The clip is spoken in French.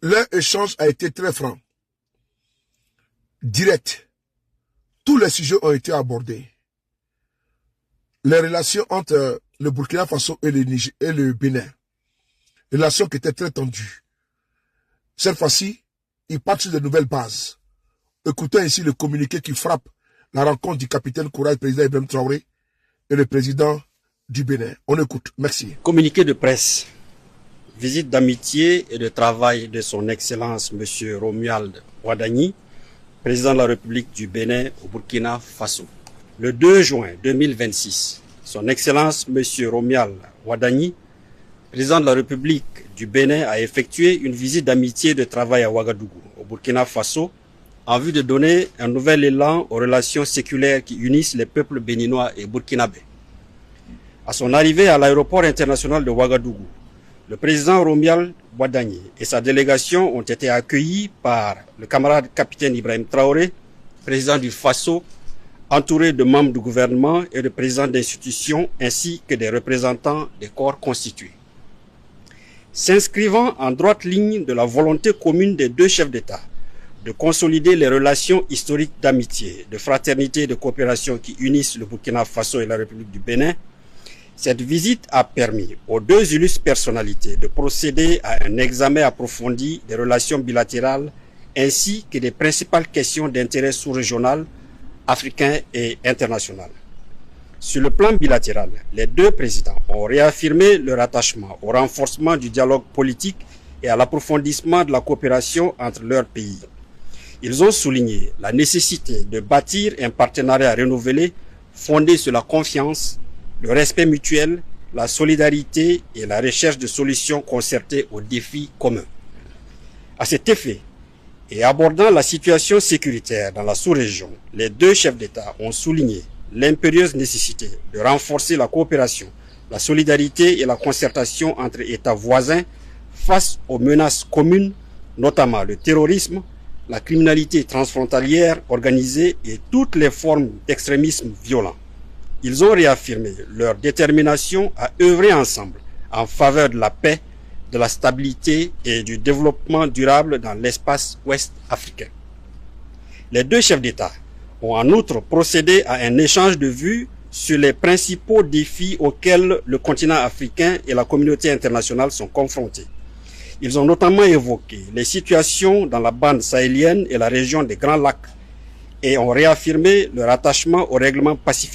Leur échange a été très franc, direct. Tous les sujets ont été abordés. Les relations entre le Burkina Faso et le Bénin, relations qui étaient très tendues. Cette fois-ci, ils partent sur de nouvelles bases. Écoutons ici le communiqué qui frappe la rencontre du capitaine Courage, président Ibrahim Traoré, et le président du Bénin. On écoute. Merci. Communiqué de presse. Visite d'amitié et de travail de son Excellence M. Romuald Wadagni, président de la République du Bénin au Burkina Faso. Le 2 juin 2026, son Excellence M. Romuald Wadagni, président de la République du Bénin, a effectué une visite d'amitié et de travail à Ouagadougou, au Burkina Faso, en vue de donner un nouvel élan aux relations séculaires qui unissent les peuples béninois et burkinabés. À son arrivée à l'aéroport international de Ouagadougou, le président Romuald Wadagni et sa délégation ont été accueillis par le camarade capitaine Ibrahim Traoré, président du Faso, entouré de membres du gouvernement et de présidents d'institutions ainsi que des représentants des corps constitués. S'inscrivant en droite ligne de la volonté commune des deux chefs d'État de consolider les relations historiques d'amitié, de fraternité et de coopération qui unissent le Burkina Faso et la République du Bénin, cette visite a permis aux deux illustres personnalités de procéder à un examen approfondi des relations bilatérales ainsi que des principales questions d'intérêt sous-régional, africain et international. Sur le plan bilatéral, les deux présidents ont réaffirmé leur attachement au renforcement du dialogue politique et à l'approfondissement de la coopération entre leurs pays. Ils ont souligné la nécessité de bâtir un partenariat renouvelé fondé sur la confiance, le respect mutuel, la solidarité et la recherche de solutions concertées aux défis communs. À cet effet, et abordant la situation sécuritaire dans la sous-région, les deux chefs d'État ont souligné l'impérieuse nécessité de renforcer la coopération, la solidarité et la concertation entre États voisins face aux menaces communes, notamment le terrorisme, la criminalité transfrontalière organisée et toutes les formes d'extrémisme violent. Ils ont réaffirmé leur détermination à œuvrer ensemble en faveur de la paix, de la stabilité et du développement durable dans l'espace ouest africain. Les deux chefs d'État ont en outre procédé à un échange de vues sur les principaux défis auxquels le continent africain et la communauté internationale sont confrontés. Ils ont notamment évoqué les situations dans la bande sahélienne et la région des Grands Lacs et ont réaffirmé leur attachement au règlement pacifique